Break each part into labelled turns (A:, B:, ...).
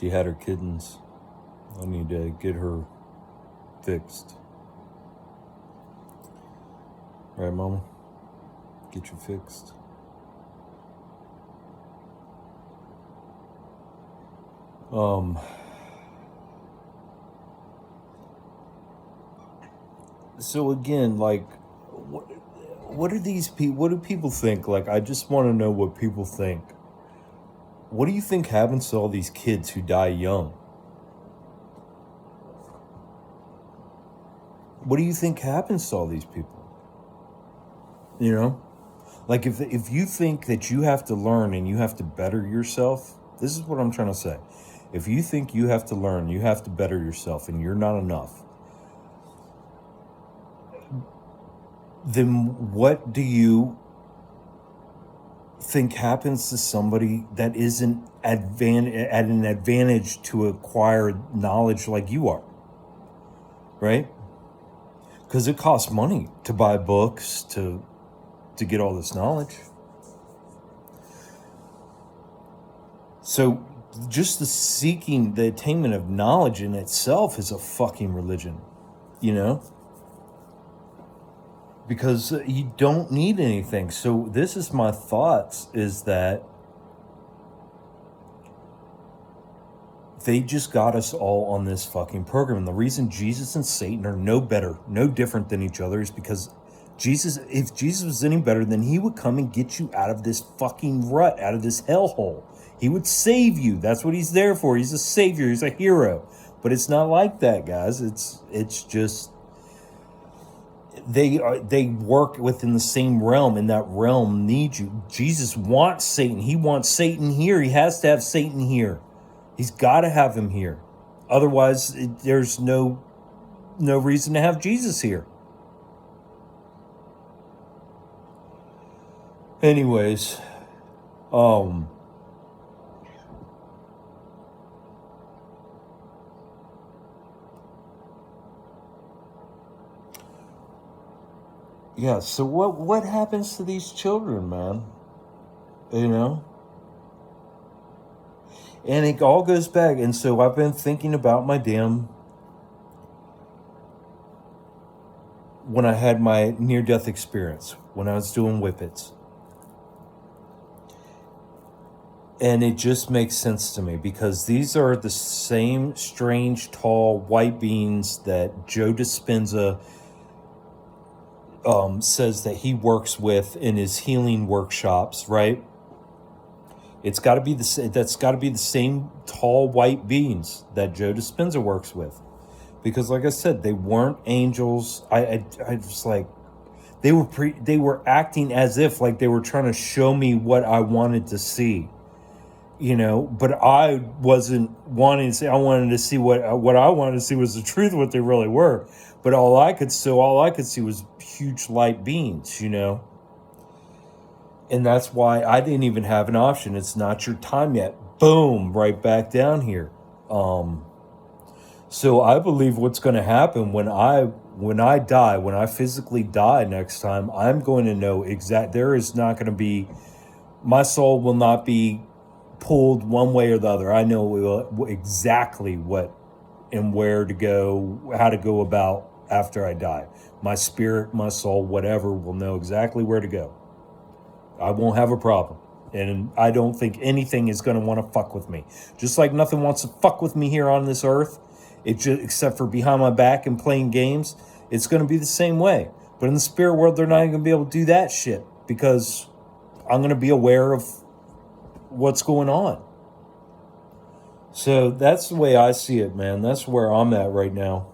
A: She had her kittens. I need to get her fixed. Right, Mama? Get you fixed. So again, like, what are these people? What do people think? Like, I just want to know what people think. What do you think happens to all these kids who die young? What do you think happens to all these people? You know, like if you think that you have to learn and you have to better yourself, this is what I'm trying to say. If you think you have to learn, you have to better yourself, and you're not enough, then what do you think happens to somebody that isn't at an advantage to acquire knowledge like you are? Right? Because it costs money to buy books, to get all this knowledge. So just the attainment of knowledge in itself is a fucking religion, you know? Because you don't need anything. So this is my thoughts, is that they just got us all on this fucking program. And the reason Jesus and Satan are no different than each other, is because if Jesus was any better, then he would come and get you out of this fucking rut, out of this hellhole. He would save you. That's what he's there for. He's a savior. He's a hero. But it's not like that, guys. It's just they work within the same realm, and that realm needs you. Jesus wants Satan. He wants Satan here. He has to have Satan here. He's got to have him here. Otherwise, there's no reason to have Jesus here. Anyways, yeah, so what happens to these children, man? You know? And it all goes back. And so I've been thinking about my when I had my near-death experience, when I was doing whippets. And it just makes sense to me, because these are the same strange, tall, white beings that Joe Dispenza says that he works with in his healing workshops, right? That's got to be the same tall white beings that Joe Dispenza works with, because, like I said, they weren't angels. I just like, they were acting as if like they were trying to show me what I wanted to see, you know. But I wasn't wanting to see. I wanted to see what I wanted to see was the truth, what they really were. But all I could see was huge light beings, you know. And that's why I didn't even have an option. It's not your time yet. Boom, right back down here. So I believe what's going to happen when I die, when I physically die next time, I'm going to know there is not going to be, my soul will not be pulled one way or the other. I know exactly what and where to go, how to go about after I die. My spirit, my soul, whatever, will know exactly where to go. I won't have a problem. And I don't think anything is going to want to fuck with me. Just like nothing wants to fuck with me here on this earth, except for behind my back and playing games, it's going to be the same way. But in the spirit world, they're not even going to be able to do that shit, because I'm going to be aware of what's going on. So that's the way I see it, man. That's where I'm at right now.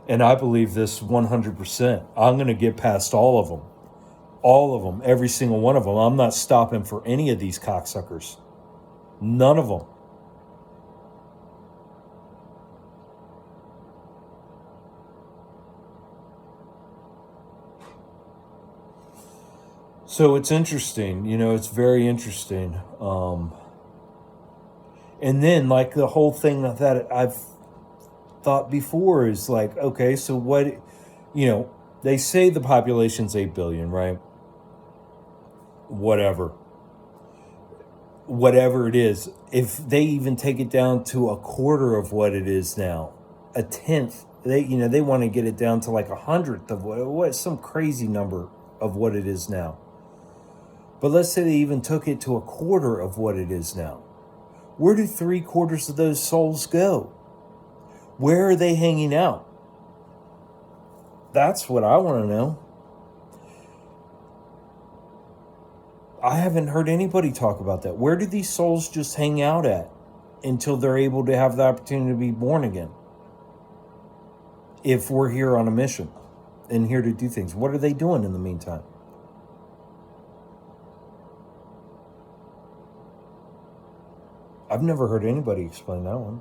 A: And I believe this 100%. I'm going to get past all of them. All of them, every single one of them. I'm not stopping for any of these cocksuckers. None of them. So it's interesting, you know, it's very interesting. And then, like, the whole thing that I've thought before is like, okay, so what, you know, they say the population's 8 billion, right? Whatever. whatever it is, if they even take it down to a quarter of what it is now, a tenth, they want to get it down to like 100th of what some crazy number of what it is now. But let's say they even took it to a quarter of what it is now. Where do 3/4 of those souls go? Where are they hanging out? That's what I want to know. I haven't heard anybody talk about that. Where do these souls just hang out at until they're able to have the opportunity to be born again? If we're here on a mission and here to do things, what are they doing in the meantime? I've never heard anybody explain that one.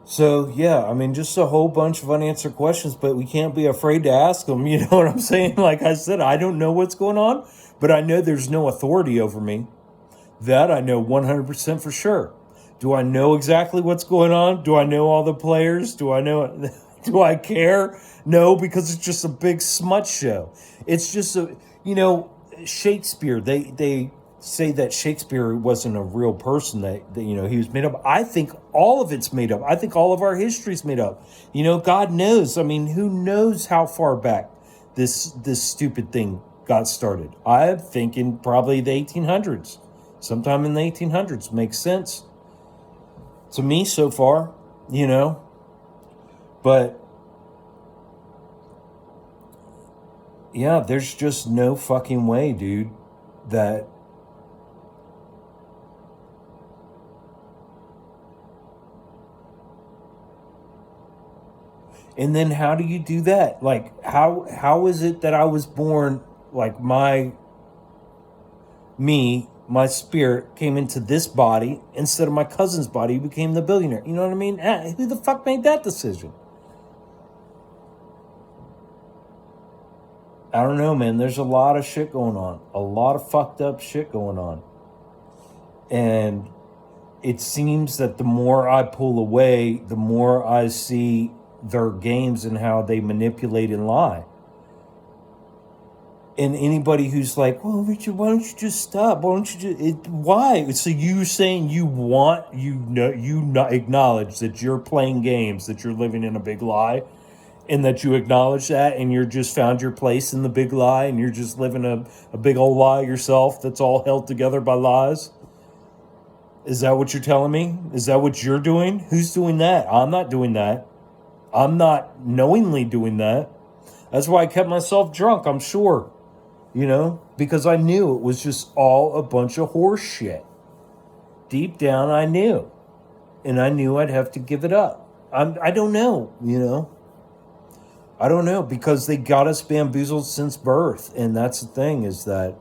A: So, yeah, I mean, just a whole bunch of unanswered questions, but we can't be afraid to ask them. You know what I'm saying? Like I said, I don't know what's going on, but I know there's no authority over me. That I know 100% for sure. Do I know exactly what's going on? Do I know all the players? Do I know? Do I care? No, because it's just a big smut show. It's just Shakespeare. They say that Shakespeare wasn't a real person. That he was made up. I think all of it's made up. I think all of our history's made up. God knows. I mean, who knows how far back this stupid thing got started? I'm thinking probably the 1800s. Sometime in the 1800s makes sense to me so far, but yeah, there's just no fucking way, dude, that and then how do you do that? Like how is it that I was born, like my spirit came into this body instead of my cousin's body who became the billionaire? You know what I mean? Who the fuck made that decision? I don't know, man. There's a lot of shit going on. A lot of fucked up shit going on. And it seems that the more I pull away, the more I see their games and how they manipulate and lie. And anybody who's like, well, Richard, why don't you just stop? Why don't you just... Why? So you saying you not acknowledge that you're playing games, that you're living in a big lie, and that you acknowledge that, and you're just found your place in the big lie, and you're just living a big old lie yourself that's all held together by lies? Is that what you're telling me? Is that what you're doing? Who's doing that? I'm not doing that. I'm not knowingly doing that. That's why I kept myself drunk, I'm sure. Because I knew it was just all a bunch of horse shit. Deep down, I knew. And I knew I'd have to give it up. I don't know, I don't know, because they got us bamboozled since birth. And that's the thing, is that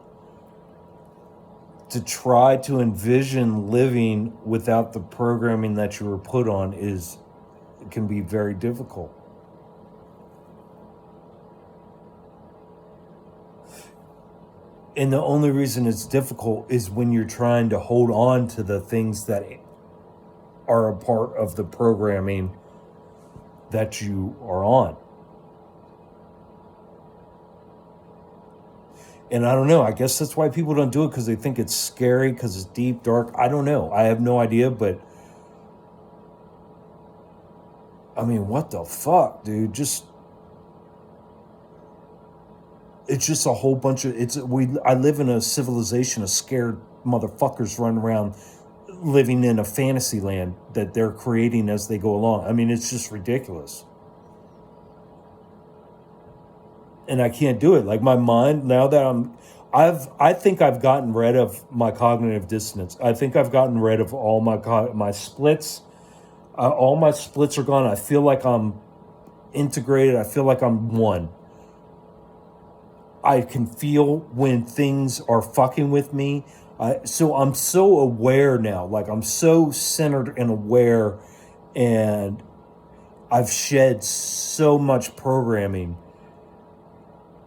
A: to try to envision living without the programming that you were put on can be very difficult. And the only reason it's difficult is when you're trying to hold on to the things that are a part of the programming that you are on. And I don't know. I guess that's why people don't do it, because they think it's scary, because it's deep, dark. I don't know. I have no idea, but I mean, what the fuck, dude? It's just a whole bunch of I live in a civilization of scared motherfuckers running around living in a fantasy land that they're creating as they go along. I mean, it's just ridiculous. And I can't do it. Like, my mind, now that I think I've gotten rid of my cognitive dissonance. I think I've gotten rid of all my splits. All my splits are gone. I feel like I'm integrated. I feel like I'm one. I can feel when things are fucking with me. So I'm so aware now. Like, I'm so centered and aware, and I've shed so much programming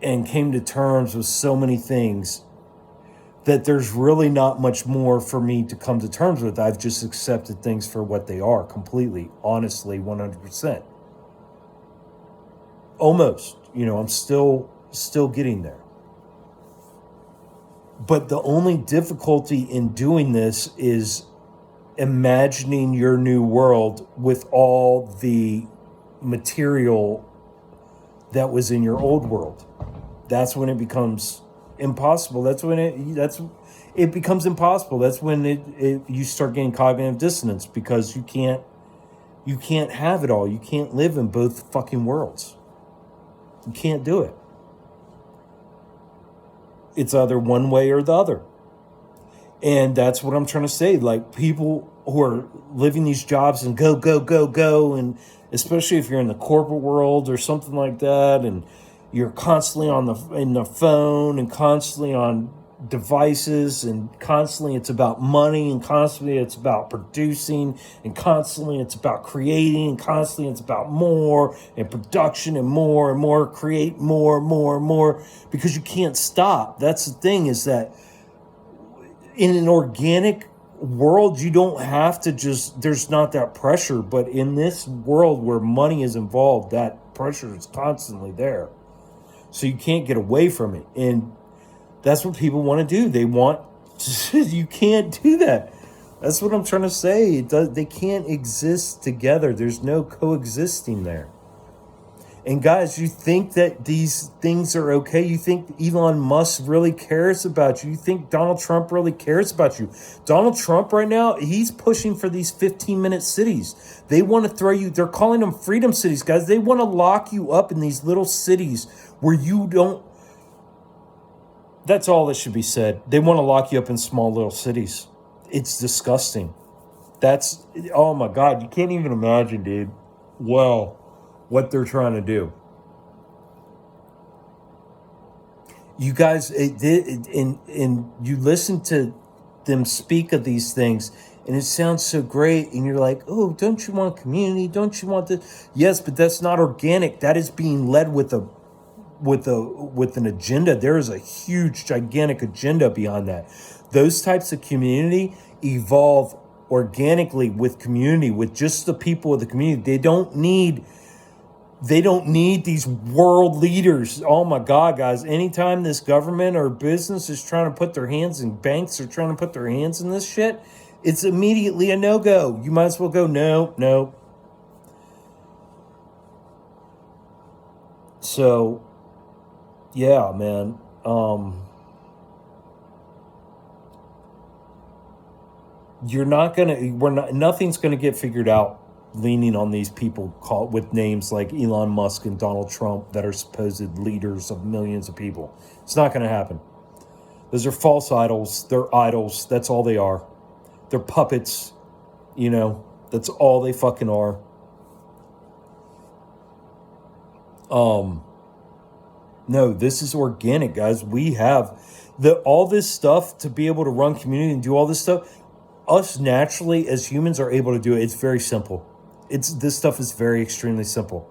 A: and came to terms with so many things that there's really not much more for me to come to terms with. I've just accepted things for what they are, completely, honestly, 100%. Almost. I'm still getting there. But the only difficulty in doing this is imagining your new world with all the material that was in your old world. That's when it becomes impossible. It becomes impossible. That's when you start getting cognitive dissonance, because you can't have it all. You can't live in both fucking worlds. You can't do it. It's either one way or the other. And that's what I'm trying to say. Like, people who are living these jobs and go, go, go, go, and especially if you're in the corporate world or something like that, and you're constantly in the phone and constantly on devices, and constantly it's about money, and constantly it's about producing, and constantly it's about creating, and constantly it's about more and production and more, create more, because you can't stop. That's the thing, is that in an organic world, you don't have to there's not that pressure. But in this world where money is involved, that pressure is constantly there. So you can't get away from it. And that's what people want to do. They want you can't do that. That's what I'm trying to say. They can't exist together. There's no coexisting there. And guys, you think that these things are okay? You think Elon Musk really cares about you? You think Donald Trump really cares about you? Donald Trump right now, he's pushing for these 15-minute cities. They want to throw you, they're calling them freedom cities, guys. They want to lock you up in these little cities where you don't, that's all that should be said. They want to lock you up in small little cities. It's disgusting. Oh my God, you can't even imagine, dude. Well, what they're trying to do. You guys, and you listen to them speak of these things, and it sounds so great, and you're like, oh, don't you want community? Don't you want this? Yes, but that's not organic. That is being led with an agenda. There is a huge, gigantic agenda behind that. Those types of community evolve organically with community, with just the people of the community. They don't need these world leaders. Oh my God, guys, anytime this government or business is trying to put their hands in, banks are trying to put their hands in this shit, it's immediately a no-go. You might as well go, no. So, yeah, man. Nothing's gonna get figured out leaning on these people with names like Elon Musk and Donald Trump that are supposed leaders of millions of people. It's not going to happen. Those are false idols. They're idols. That's all they are. They're puppets. That's all they fucking are. No, this is organic, guys. We have all this stuff to be able to run community and do all this stuff. Us naturally as humans are able to do it. It's very simple. This stuff is very extremely simple.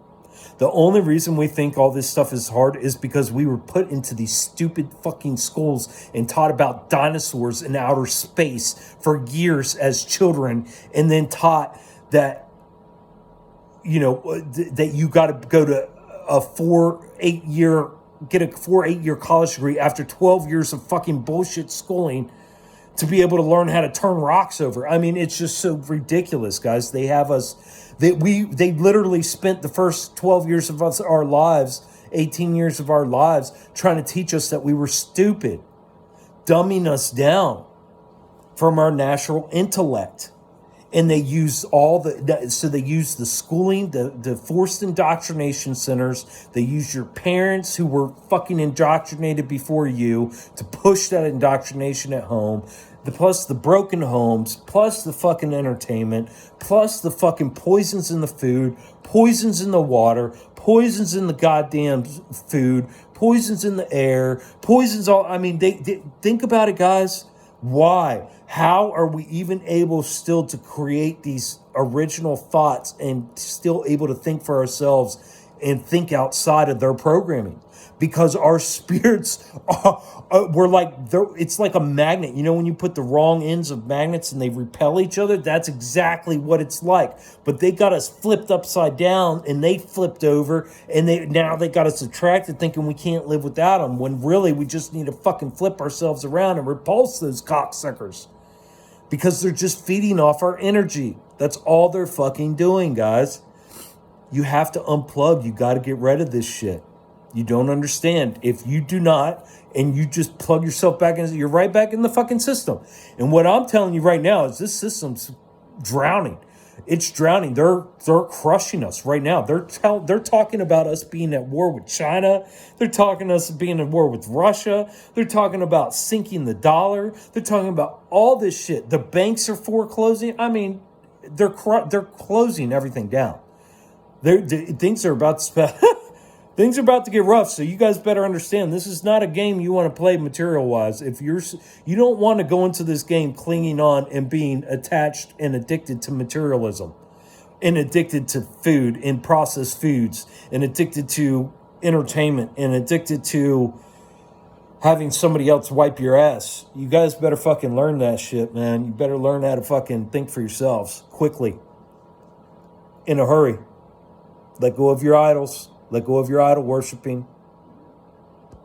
A: The only reason we think all this stuff is hard is because we were put into these stupid fucking schools and taught about dinosaurs in outer space for years as children, and then taught that, that you got to go to a 4-8 year college degree after 12 years of fucking bullshit schooling to be able to learn how to turn rocks over. I mean, it's just so ridiculous, guys. They have us, they literally spent the first 12 years of our lives, 18 years of our lives, trying to teach us that we were stupid, dumbing us down from our natural intellect. And they use they use the schooling, the forced indoctrination centers. They use your parents who were fucking indoctrinated before you to push that indoctrination at home. Plus the broken homes, plus the fucking entertainment, plus the fucking poisons in the food, poisons in the water, poisons in the goddamn food, poisons in the air, poisons all. I mean, they think about it, guys. Why? How are we even able still to create these original thoughts and still able to think for ourselves and think outside of their programming, because our spirits we're like, it's like a magnet. You know, when you put the wrong ends of magnets and they repel each other, that's exactly what it's like. But they got us flipped upside down, and they flipped over, and now they got us attracted, thinking we can't live without them, when really we just need to fucking flip ourselves around and repulse those cocksuckers, because they're just feeding off our energy. That's all they're fucking doing, guys. You have to unplug. You got to get rid of this shit. You don't understand. If you do not, and you just plug yourself back in, you're right back in the fucking system. And what I'm telling you right now is this system's drowning. It's drowning. They're crushing us right now. They're talking about us being at war with China. They're talking us being at war with Russia. They're talking about sinking the dollar. They're talking about all this shit. The banks are foreclosing. I mean, they're closing everything down. Things are about things are about to get rough. So you guys better understand, this is not a game you want to play material wise. If you don't want to go into this game clinging on and being attached and addicted to materialism, and addicted to food and processed foods, and addicted to entertainment, and addicted to having somebody else wipe your ass. You guys better fucking learn that shit, man. You better learn how to fucking think for yourselves quickly, in a hurry. Let go of your idols. Let go of your idol worshiping.